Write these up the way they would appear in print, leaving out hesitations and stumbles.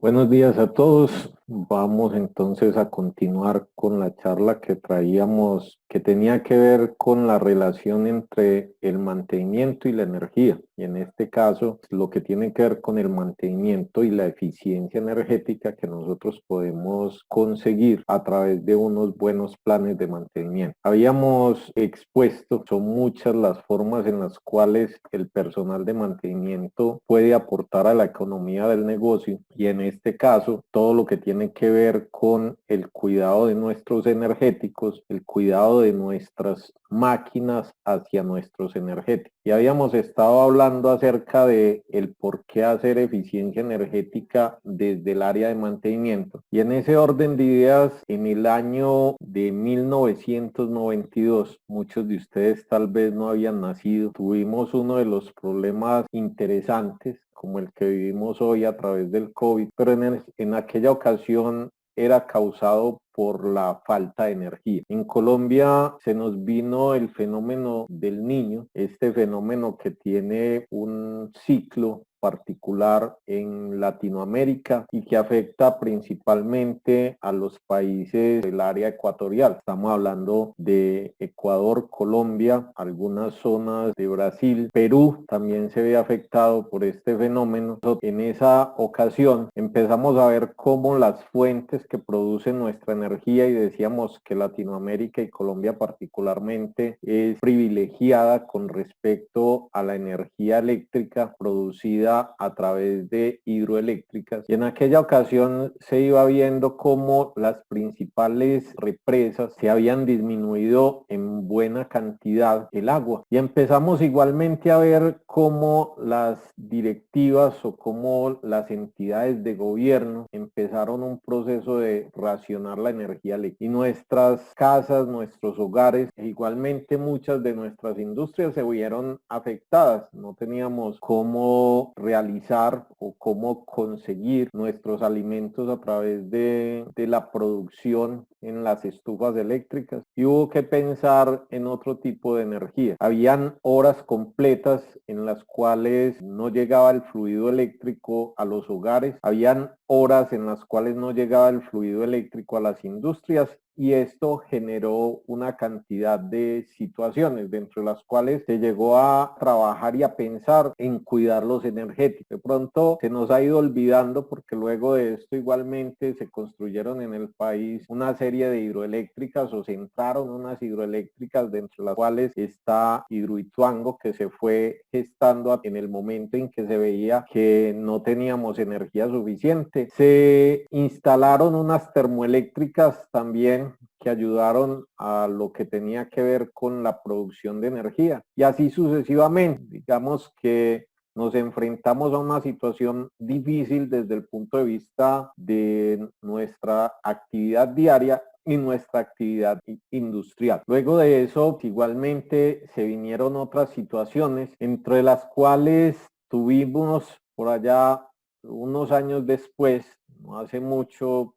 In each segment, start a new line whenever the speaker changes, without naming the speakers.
Buenos días a todos. Vamos entonces a continuar con la charla que traíamos, que tenía que ver con la relación entre el mantenimiento y la energía. Y en este caso, lo que tiene que ver con el mantenimiento y la eficiencia energética que nosotros podemos conseguir a través de unos buenos planes de mantenimiento. Habíamos expuesto, son muchas las formas en las cuales el personal de mantenimiento puede aportar a la economía del negocio, y en este caso todo lo que tiene que ver con el cuidado de nuestros energéticos, el cuidado de nuestras máquinas hacia nuestros energéticos. Y habíamos estado hablando acerca de el por qué hacer eficiencia energética desde el área de mantenimiento. Y en ese orden de ideas, en el año de 1992, muchos de ustedes tal vez no habían nacido, tuvimos uno de los problemas interesantes como el que vivimos hoy a través del COVID, pero en aquella ocasión era causado por la falta de energía. En Colombia se nos vino el fenómeno del Niño, este fenómeno que tiene un ciclo particular en Latinoamérica y que afecta principalmente a los países del área ecuatorial. Estamos hablando de Ecuador, Colombia, algunas zonas de Brasil, Perú también se ve afectado por este fenómeno. En esa ocasión empezamos a ver cómo las fuentes que producen nuestra energía, y decíamos que Latinoamérica y Colombia particularmente es privilegiada con respecto a la energía eléctrica producida a través de hidroeléctricas, y en aquella ocasión se iba viendo cómo las principales represas se habían disminuido en buena cantidad el agua, y empezamos igualmente a ver cómo las directivas o cómo las entidades de gobierno empezaron un proceso de racionar la energía eléctrica, y nuestras casas, nuestros hogares, e igualmente muchas de nuestras industrias se vieron afectadas. No teníamos cómo realizar o cómo conseguir nuestros alimentos a través de la producción en las estufas eléctricas, y hubo que pensar en otro tipo de energía. Habían horas completas en las cuales no llegaba el fluido eléctrico a los hogares, habían horas en las cuales no llegaba el fluido eléctrico a las industrias, y esto generó una cantidad de situaciones dentro de las cuales se llegó a trabajar y a pensar en cuidar los energéticos. De pronto se nos ha ido olvidando, porque luego de esto igualmente se construyeron en el país una serie de hidroeléctricas, o se entraron unas hidroeléctricas dentro de las cuales está Hidroituango, que se fue gestando en el momento en que se veía que no teníamos energía suficiente. Se instalaron unas termoeléctricas también que ayudaron a lo que tenía que ver con la producción de energía, y así sucesivamente. Digamos que nos enfrentamos a una situación difícil desde el punto de vista de nuestra actividad diaria y nuestra actividad industrial. Luego de eso, igualmente se vinieron otras situaciones, entre las cuales tuvimos por allá unos años después, no hace mucho,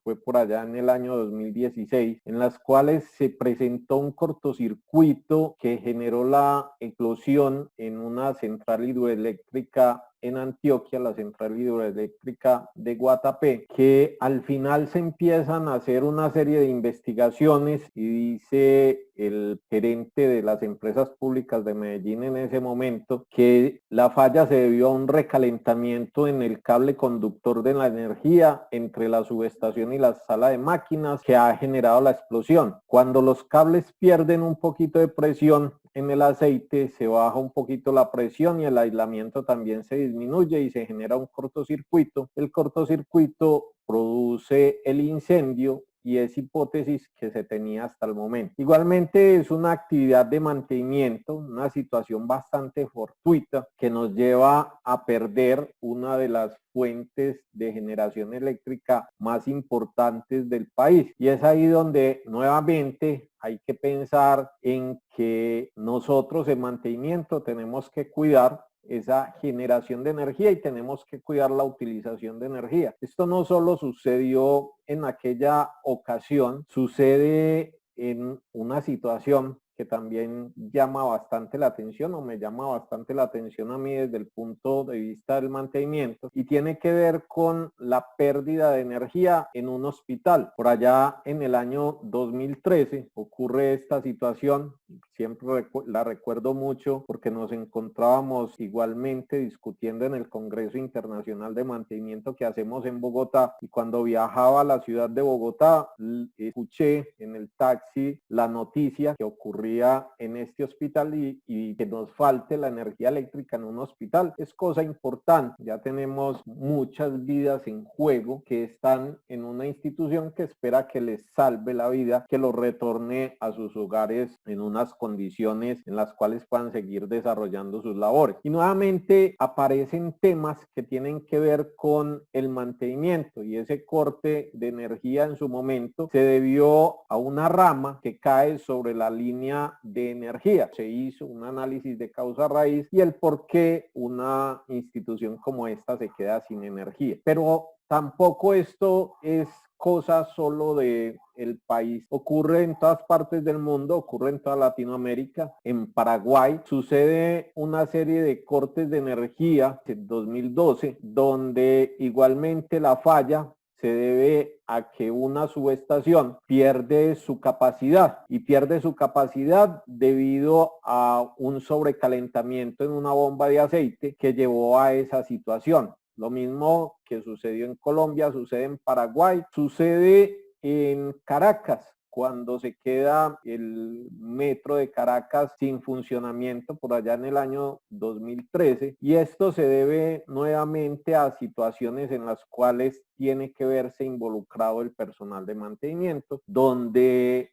fue por allá en el año 2016, en las cuales se presentó un cortocircuito que generó la eclosión en una central hidroeléctrica en Antioquia, la central hidroeléctrica de Guatapé, que al final se empiezan a hacer una serie de investigaciones, y dice el gerente de las empresas públicas de Medellín en ese momento que la falla se debió a un recalentamiento en el cable conductor de la energía entre la subestación y la sala de máquinas, que ha generado la explosión. Cuando los cables pierden un poquito de presión en el aceite, se baja un poquito la presión y el aislamiento también se disminuye y se genera un cortocircuito. El cortocircuito produce el incendio, y es hipótesis que se tenía hasta el momento. Igualmente es una actividad de mantenimiento, una situación bastante fortuita que nos lleva a perder una de las fuentes de generación eléctrica más importantes del país, y es ahí donde nuevamente hay que pensar en que nosotros en mantenimiento tenemos que cuidar esa generación de energía y tenemos que cuidar la utilización de energía. Esto no solo sucedió en aquella ocasión, sucede en una situación que también llama bastante la atención, o me llama bastante la atención a mí desde el punto de vista del mantenimiento, y tiene que ver con la pérdida de energía en un hospital. Por allá en el año 2013 ocurre esta situación, siempre la recuerdo mucho porque nos encontrábamos igualmente discutiendo en el Congreso Internacional de Mantenimiento que hacemos en Bogotá, y cuando viajaba a la ciudad de Bogotá escuché en el taxi la noticia que ocurría en este hospital, y que nos falte la energía eléctrica en un hospital es cosa importante. Ya tenemos muchas vidas en juego que están en una institución que espera que les salve la vida, que los retorne a sus hogares en unas condiciones en las cuales puedan seguir desarrollando sus labores. Y nuevamente aparecen temas que tienen que ver con el mantenimiento, y ese corte de energía en su momento se debió a una rama que cae sobre la línea de energía. Se hizo un análisis de causa raíz y el por qué una institución como esta se queda sin energía. Pero tampoco esto es cosa solo de el país. Ocurre en todas partes del mundo, ocurre en toda Latinoamérica. En Paraguay sucede una serie de cortes de energía en 2012, donde igualmente la falla se debe a que una subestación pierde su capacidad, y pierde su capacidad debido a un sobrecalentamiento en una bomba de aceite que llevó a esa situación. Lo mismo que sucedió en Colombia, sucede en Paraguay, sucede en Caracas, cuando se queda el metro de Caracas sin funcionamiento por allá en el año 2013, y esto se debe nuevamente a situaciones en las cuales tiene que verse involucrado el personal de mantenimiento, donde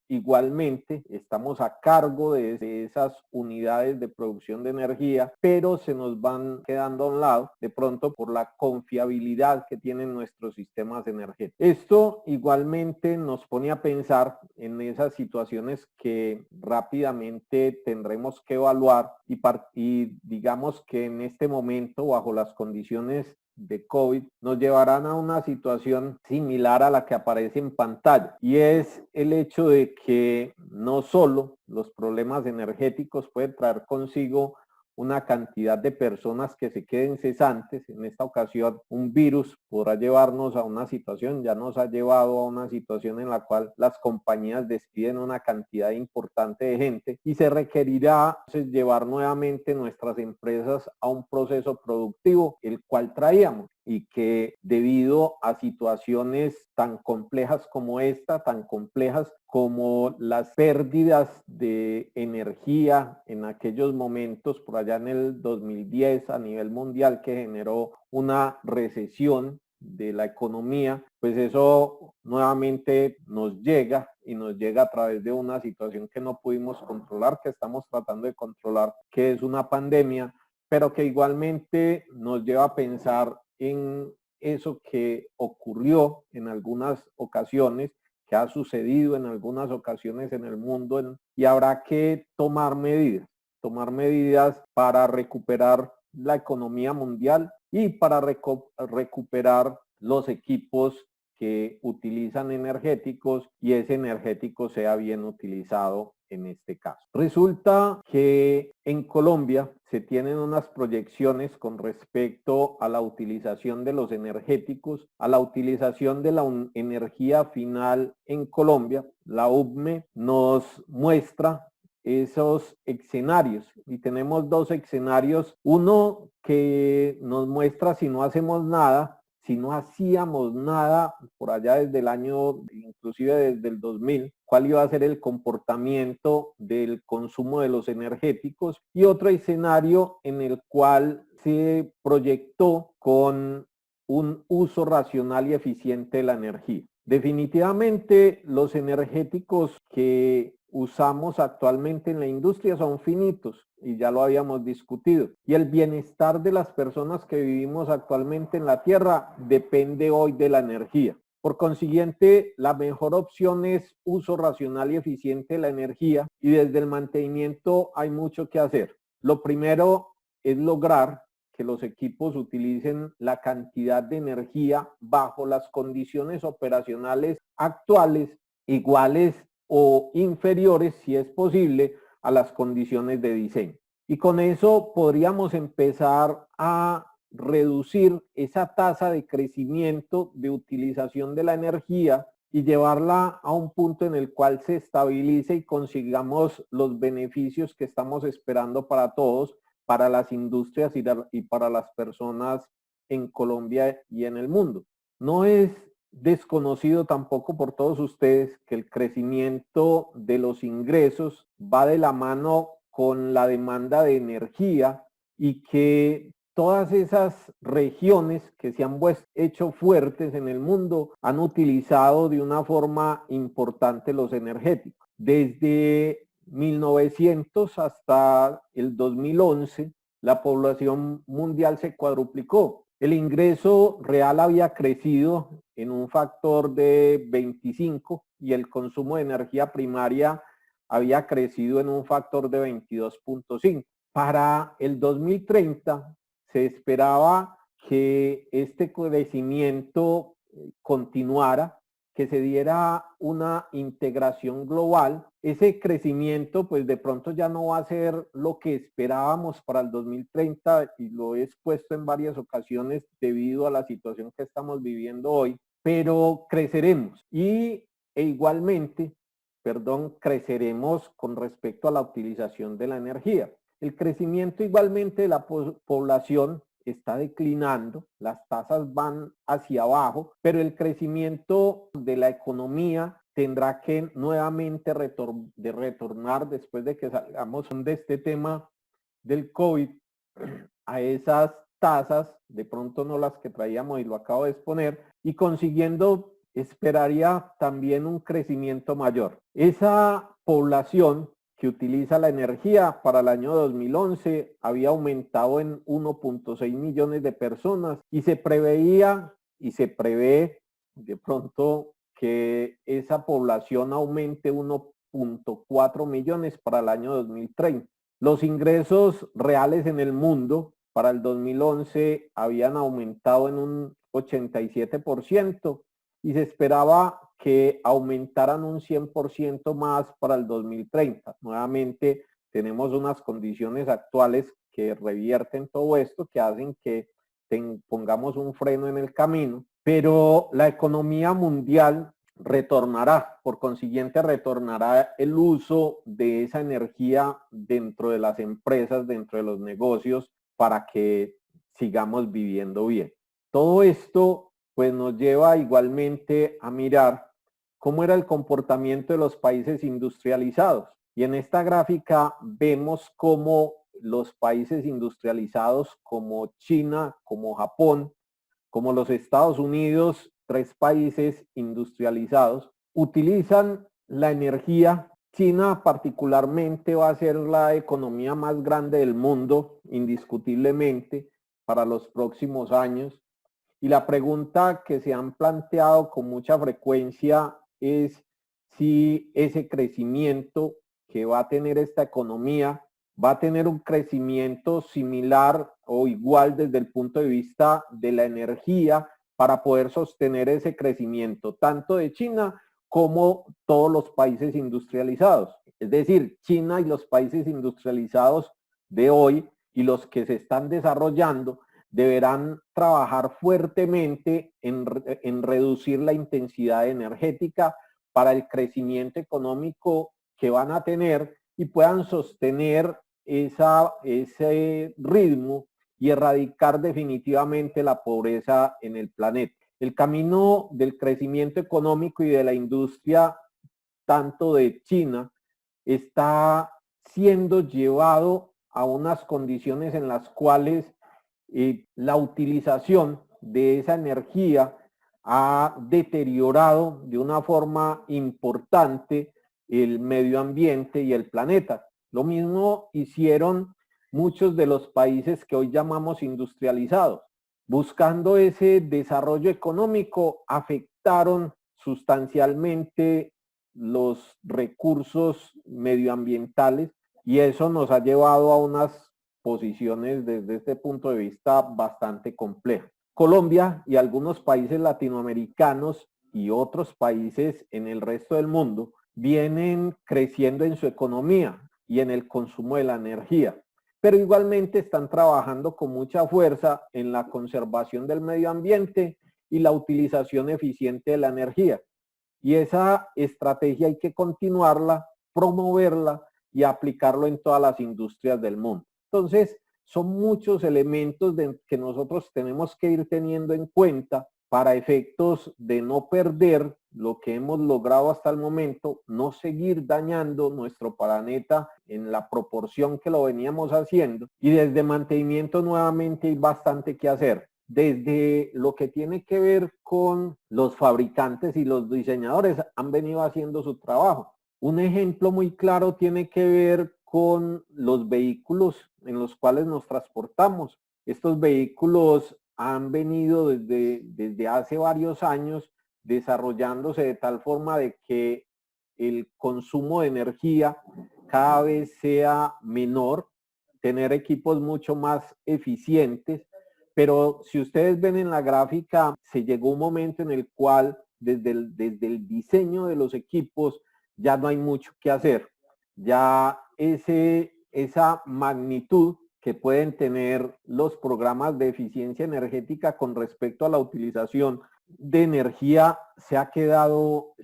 igualmente estamos a cargo de esas unidades de producción de energía, pero se nos van quedando a un lado de pronto por la confiabilidad que tienen nuestros sistemas energéticos. Esto igualmente nos pone a pensar en esas situaciones que rápidamente tendremos que evaluar, y digamos que en este momento, bajo las condiciones de COVID, nos llevarán a una situación similar a la que aparece en pantalla, y es el hecho de que no solo los problemas energéticos pueden traer consigo una cantidad de personas que se queden cesantes. En esta ocasión, un virus podrá llevarnos a una situación, ya nos ha llevado a una situación en la cual las compañías despiden una cantidad importante de gente, y se requerirá entonces llevar nuevamente nuestras empresas a un proceso productivo, el cual traíamos, y que debido a situaciones tan complejas como esta, tan complejas como las pérdidas de energía en aquellos momentos por allá en el 2010 a nivel mundial, que generó una recesión de la economía, pues eso nuevamente nos llega, y nos llega a través de una situación que no pudimos controlar, que estamos tratando de controlar, que es una pandemia, pero que igualmente nos lleva a pensar en eso que ocurrió en algunas ocasiones, que ha sucedido en algunas ocasiones en el mundo, y habrá que tomar medidas para recuperar la economía mundial y para recuperar los equipos que utilizan energéticos, y ese energético sea bien utilizado en este caso. Resulta que en Colombia se tienen unas proyecciones con respecto a la utilización de los energéticos, a la utilización de la energía final en Colombia. La UBME nos muestra esos escenarios, y tenemos dos escenarios, uno que nos muestra si no hacemos nada, si no hacíamos nada por allá desde el año, inclusive desde el 2000, cuál iba a ser el comportamiento del consumo de los energéticos, y otro escenario en el cual se proyectó con un uso racional y eficiente de la energía. Definitivamente los energéticos que usamos actualmente en la industria son finitos, y ya lo habíamos discutido, y el bienestar de las personas que vivimos actualmente en la Tierra depende hoy de la energía. Por consiguiente, la mejor opción es uso racional y eficiente de la energía, y desde el mantenimiento hay mucho que hacer. Lo primero es lograr que los equipos utilicen la cantidad de energía bajo las condiciones operacionales actuales iguales o inferiores, si es posible, a las condiciones de diseño. Y con eso podríamos empezar a reducir esa tasa de crecimiento de utilización de la energía y llevarla a un punto en el cual se estabilice y consigamos los beneficios que estamos esperando para todos, para las industrias y para las personas en Colombia y en el mundo. No es desconocido tampoco por todos ustedes que el crecimiento de los ingresos va de la mano con la demanda de energía y que todas esas regiones que se han hecho fuertes en el mundo han utilizado de una forma importante los energéticos. Desde 1900 hasta el 2011, la población mundial se cuadruplicó. El ingreso real había crecido en un factor de 25 y el consumo de energía primaria había crecido en un factor de 22.5. Para el 2030 se esperaba que este crecimiento continuara, que se diera una integración global. Ese crecimiento pues de pronto ya no va a ser lo que esperábamos para el 2030 y lo he expuesto en varias ocasiones debido a la situación que estamos viviendo hoy, pero creceremos e igualmente, creceremos con respecto a la utilización de la energía. El crecimiento igualmente de la población está declinando, las tasas van hacia abajo, pero el crecimiento de la economía tendrá que nuevamente retornar después de que salgamos de este tema del COVID a esas tasas, de pronto no las que traíamos y lo acabo de exponer, y consiguiendo esperaría también un crecimiento mayor. Esa población que utiliza la energía para el año 2011 había aumentado en 1.6 millones de personas y se preveía y se prevé de pronto que esa población aumente 1.4 millones para el año 2030. Los ingresos reales en el mundo para el 2011 habían aumentado en un 87% y se esperaba que aumentaran un 100% más para el 2030. Nuevamente tenemos unas condiciones actuales que revierten todo esto, que hacen que pongamos un freno en el camino, pero la economía mundial retornará, por consiguiente retornará el uso de esa energía dentro de las empresas, dentro de los negocios, para que sigamos viviendo bien. Todo esto pues nos lleva igualmente a mirar cómo era el comportamiento de los países industrializados. Y en esta gráfica vemos cómo los países industrializados como China, como Japón, como los Estados Unidos, 3 países industrializados, utilizan la energía. China particularmente va a ser la economía más grande del mundo, indiscutiblemente, para los próximos años. Y la pregunta que se han planteado con mucha frecuencia es si ese crecimiento que va a tener esta economía va a tener un crecimiento similar o igual desde el punto de vista de la energía para poder sostener ese crecimiento, tanto de China como todos los países industrializados. Es decir, China y los países industrializados de hoy y los que se están desarrollando deberán trabajar fuertemente en reducir la intensidad energética para el crecimiento económico que van a tener y puedan sostener ese ritmo y erradicar definitivamente la pobreza en el planeta. El camino del crecimiento económico y de la industria, tanto de China, está siendo llevado a unas condiciones en las cuales la utilización de esa energía ha deteriorado de una forma importante el medio ambiente y el planeta. Lo mismo hicieron muchos de los países que hoy llamamos industrializados. Buscando ese desarrollo económico, afectaron sustancialmente los recursos medioambientales y eso nos ha llevado a unas posiciones desde este punto de vista bastante complejas. Colombia y algunos países latinoamericanos y otros países en el resto del mundo vienen creciendo en su economía y en el consumo de la energía, pero igualmente están trabajando con mucha fuerza en la conservación del medio ambiente y la utilización eficiente de la energía. Y esa estrategia hay que continuarla, promoverla y aplicarlo en todas las industrias del mundo. Entonces, son muchos elementos que nosotros tenemos que ir teniendo en cuenta para efectos de no perder lo que hemos logrado hasta el momento, no seguir dañando nuestro planeta en la proporción que lo veníamos haciendo. Y desde mantenimiento nuevamente hay bastante que hacer. Desde lo que tiene que ver con los fabricantes y los diseñadores han venido haciendo su trabajo. Un ejemplo muy claro tiene que ver con los vehículos en los cuales nos transportamos. Estos vehículos han venido desde hace varios años desarrollándose de tal forma de que el consumo de energía cada vez sea menor, tener equipos mucho más eficientes, pero si ustedes ven en la gráfica, se llegó un momento en el cual desde el diseño de los equipos ya no hay mucho que hacer. Ya esa magnitud que pueden tener los programas de eficiencia energética con respecto a la utilización de energía se ha quedado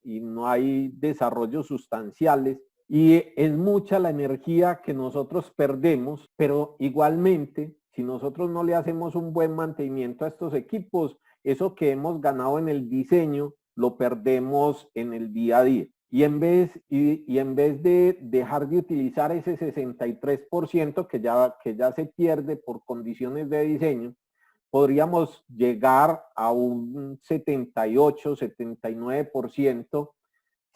y no hay desarrollos sustanciales y es mucha la energía que nosotros perdemos, pero igualmente, si nosotros no le hacemos un buen mantenimiento a estos equipos, eso que hemos ganado en el diseño lo perdemos en el día a día. Y en vez de dejar de utilizar ese 63% que ya se pierde por condiciones de diseño, podríamos llegar a un 78, 79%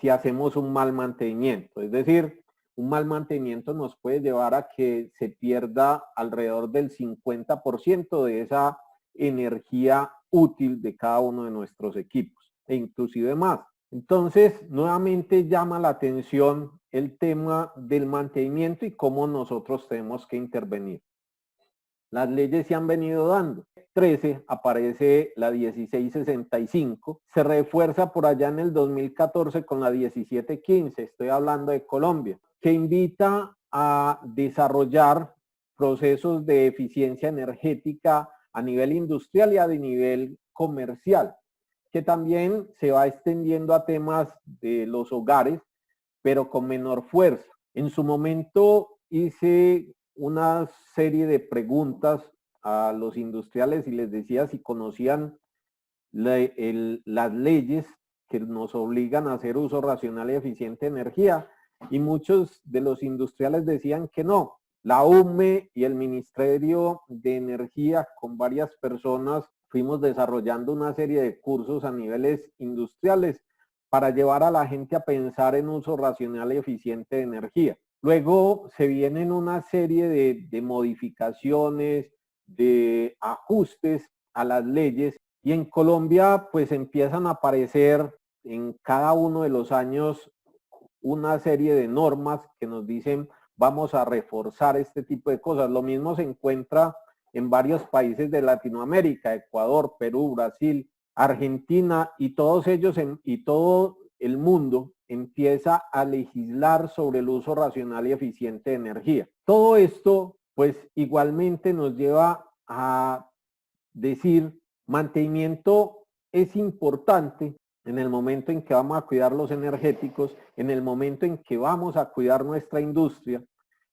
si hacemos un mal mantenimiento. Es decir, un mal mantenimiento nos puede llevar a que se pierda alrededor del 50% de esa energía útil de cada uno de nuestros equipos, e inclusive más. Entonces, nuevamente llama la atención el tema del mantenimiento y cómo nosotros tenemos que intervenir. Las leyes se han venido dando. 13 aparece la 1665, se refuerza por allá en el 2014 con la 1715, estoy hablando de Colombia, que invita a desarrollar procesos de eficiencia energética a nivel industrial y a nivel comercial, que también se va extendiendo a temas de los hogares, pero con menor fuerza. En su momento hice una serie de preguntas a los industriales y les decía si conocían las leyes que nos obligan a hacer uso racional y eficiente de energía, y muchos de los industriales decían que no. La UME y el Ministerio de Energía con varias personas fuimos desarrollando una serie de cursos a niveles industriales para llevar a la gente a pensar en uso racional y eficiente de energía. Luego se vienen una serie de modificaciones, de ajustes a las leyes, y en Colombia pues empiezan a aparecer en cada uno de los años una serie de normas que nos dicen vamos a reforzar este tipo de cosas. Lo mismo se encuentra en varios países de Latinoamérica, Ecuador, Perú, Brasil, Argentina, y todos ellos y todo el mundo empieza a legislar sobre el uso racional y eficiente de energía. Todo esto pues igualmente nos lleva a decir mantenimiento es importante en el momento en que vamos a cuidar los energéticos, en el momento en que vamos a cuidar nuestra industria,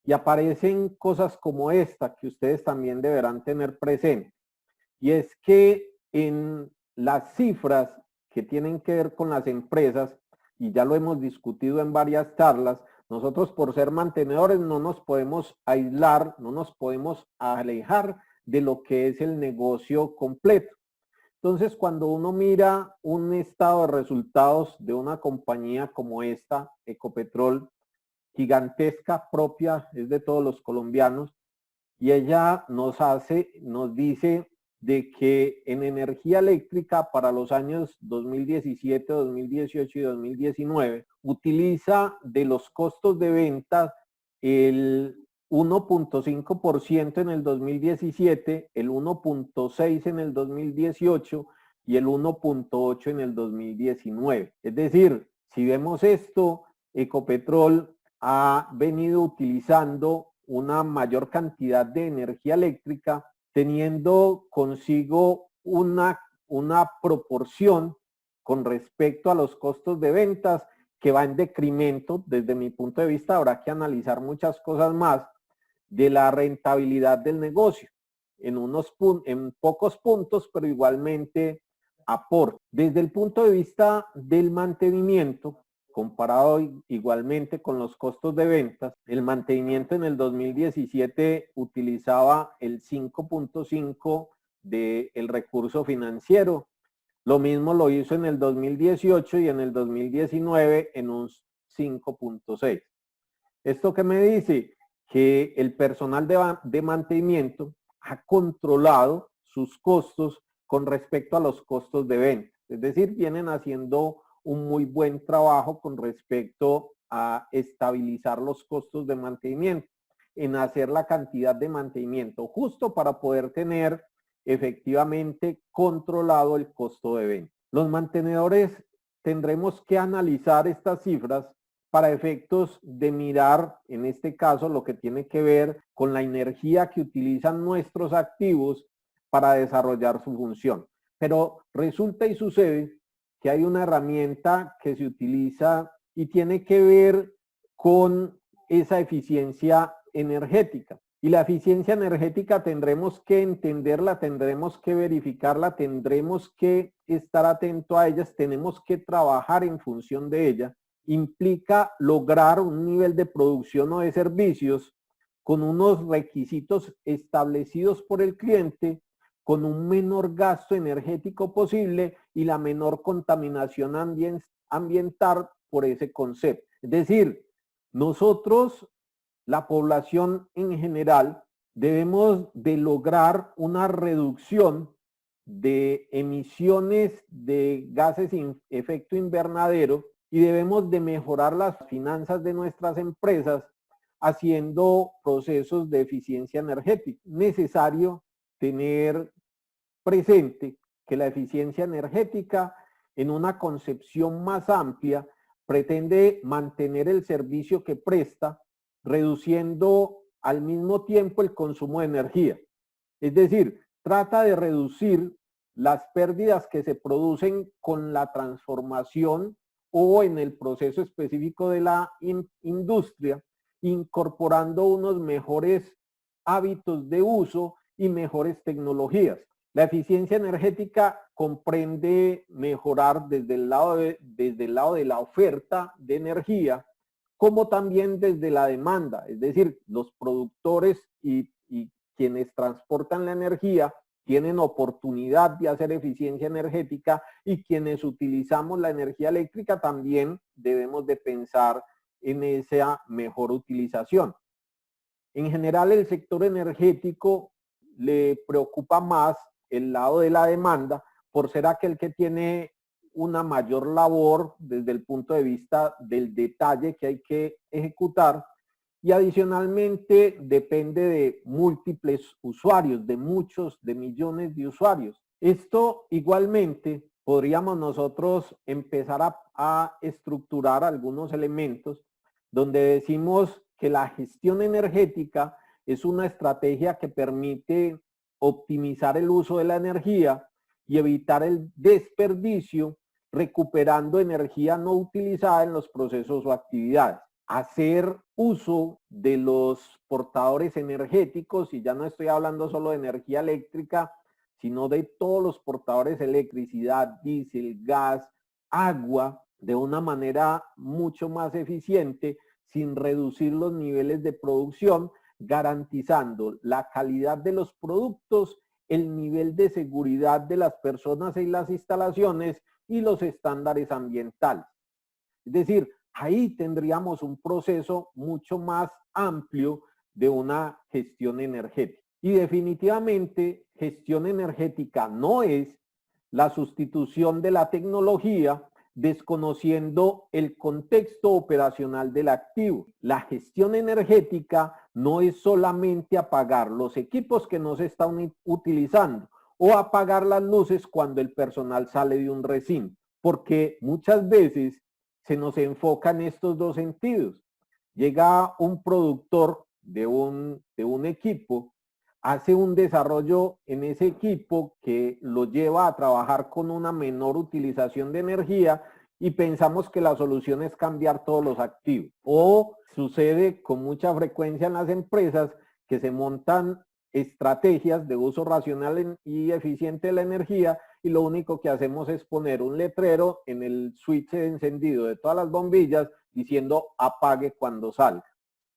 y aparecen cosas como esta que ustedes también deberán tener presente. Y es que en las cifras que tienen que ver con las empresas, y ya lo hemos discutido en varias charlas, nosotros por ser mantenedores no nos podemos aislar, no nos podemos alejar de lo que es el negocio completo. Entonces, cuando uno mira un estado de resultados de una compañía como esta, Ecopetrol, gigantesca, propia, es de todos los colombianos, y ella nos dice de que en energía eléctrica para los años 2017, 2018 y 2019 utiliza de los costos de venta el 1.5% en el 2017, el 1.6% en el 2018 y el 1.8% en el 2019. Es decir, Si vemos esto, Ecopetrol ha venido utilizando una mayor cantidad de energía eléctrica, teniendo consigo una proporción con respecto a los costos de ventas que va en decremento. Desde mi punto de vista, habrá que analizar muchas cosas más de la rentabilidad del negocio en pocos puntos, pero igualmente aporta. Desde el punto de vista del mantenimiento, comparado igualmente con los costos de ventas, el mantenimiento en el 2017 utilizaba el 5.5 del recurso financiero. Lo mismo lo hizo en el 2018 y en el 2019 en un 5.6. ¿Esto qué me dice? Que el personal de mantenimiento ha controlado sus costos con respecto a los costos de venta. Es decir, vienen haciendo un muy buen trabajo con respecto a estabilizar los costos de mantenimiento, en hacer la cantidad de mantenimiento justo para poder tener efectivamente controlado el costo de venta. Los mantenedores tendremos que analizar estas cifras para efectos de mirar, en este caso, lo que tiene que ver con la energía que utilizan nuestros activos para desarrollar su función. Pero resulta y sucede que hay una herramienta que se utiliza y tiene que ver con esa eficiencia energética. Y la eficiencia energética tendremos que entenderla, tendremos que verificarla, tendremos que estar atento a ellas, tenemos que trabajar en función de ella. Implica lograr un nivel de producción o de servicios con unos requisitos establecidos por el cliente, con un menor gasto energético posible y la menor contaminación ambiental por ese concepto. Es decir, nosotros, la población en general, debemos de lograr una reducción de emisiones de gases de efecto invernadero y debemos de mejorar las finanzas de nuestras empresas haciendo procesos de eficiencia energética. Necesario tener presente que la eficiencia energética, en una concepción más amplia, pretende mantener el servicio que presta, reduciendo al mismo tiempo el consumo de energía. Es decir, trata de reducir las pérdidas que se producen con la transformación o en el proceso específico de la industria, incorporando unos mejores hábitos de uso y mejores tecnologías. La eficiencia energética comprende mejorar desde el lado de la oferta de energía, como también desde la demanda, es decir, los productores y quienes transportan la energía tienen oportunidad de hacer eficiencia energética y quienes utilizamos la energía eléctrica también debemos de pensar en esa mejor utilización. En general, el sector energético le preocupa más el lado de la demanda por ser aquel que tiene una mayor labor desde el punto de vista del detalle que hay que ejecutar y adicionalmente depende de múltiples usuarios, de millones de usuarios. Esto igualmente podríamos nosotros empezar a estructurar algunos elementos donde decimos que la gestión energética es una estrategia que permite optimizar el uso de la energía y evitar el desperdicio, recuperando energía no utilizada en los procesos o actividades. Hacer uso de los portadores energéticos, y ya no estoy hablando solo de energía eléctrica, sino de todos los portadores, electricidad, diésel, gas, agua, de una manera mucho más eficiente, sin reducir los niveles de producción, garantizando la calidad de los productos, el nivel de seguridad de las personas y las instalaciones y los estándares ambientales. Es decir, ahí tendríamos un proceso mucho más amplio de una gestión energética. Y definitivamente, gestión energética no es la sustitución de la tecnología desconociendo el contexto operacional del activo. La gestión energética no es solamente apagar los equipos que no se están utilizando o apagar las luces cuando el personal sale de un recinto, porque muchas veces se nos enfoca en estos dos sentidos. Llega un productor de un equipo, hace un desarrollo en ese equipo que lo lleva a trabajar con una menor utilización de energía y pensamos que la solución es cambiar todos los activos. O sucede con mucha frecuencia en las empresas que se montan estrategias de uso racional y eficiente de la energía y lo único que hacemos es poner un letrero en el switch de encendido de todas las bombillas diciendo apague cuando salga.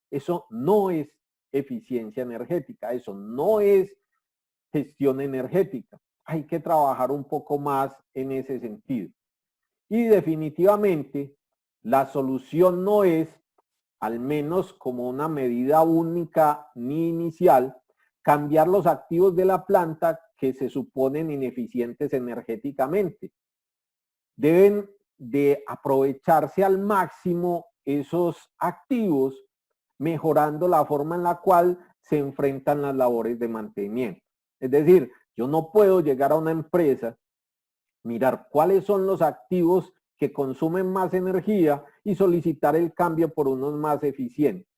Eso no es eficiencia energética, eso no es gestión energética. Hay que trabajar un poco más en ese sentido. Y definitivamente la solución no es, al menos como una medida única ni inicial, cambiar los activos de la planta que se suponen ineficientes energéticamente. Deben de aprovecharse al máximo esos activos, mejorando la forma en la cual se enfrentan las labores de mantenimiento. Es decir, yo no puedo llegar a una empresa, mirar cuáles son los activos que consumen más energía y solicitar el cambio por unos más eficientes.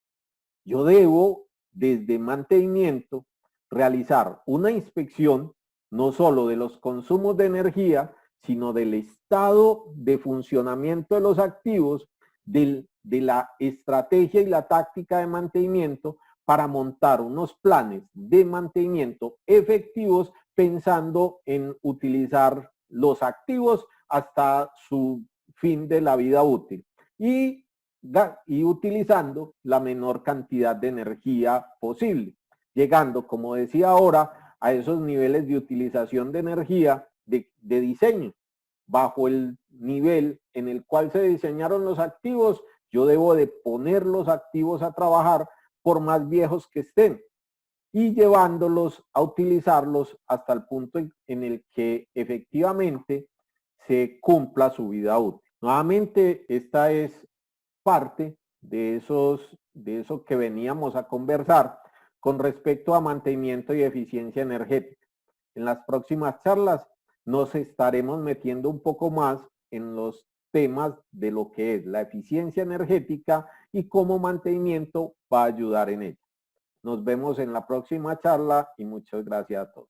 Yo debo, desde mantenimiento, realizar una inspección no solo de los consumos de energía, sino del estado de funcionamiento de los activos, de la estrategia y la táctica de mantenimiento para montar unos planes de mantenimiento efectivos pensando en utilizar los activos hasta su fin de la vida útil y utilizando la menor cantidad de energía posible, llegando, como decía ahora, a esos niveles de utilización de energía de diseño. Bajo el nivel en el cual se diseñaron los activos, yo debo de poner los activos a trabajar por más viejos que estén y llevándolos a utilizarlos hasta el punto en el que efectivamente se cumpla su vida útil. Nuevamente, esta es parte de eso que veníamos a conversar con respecto a mantenimiento y eficiencia energética. En las próximas charlas nos estaremos metiendo un poco más en los temas de lo que es la eficiencia energética y cómo mantenimiento va a ayudar en ella. Nos vemos en la próxima charla y muchas gracias a todos.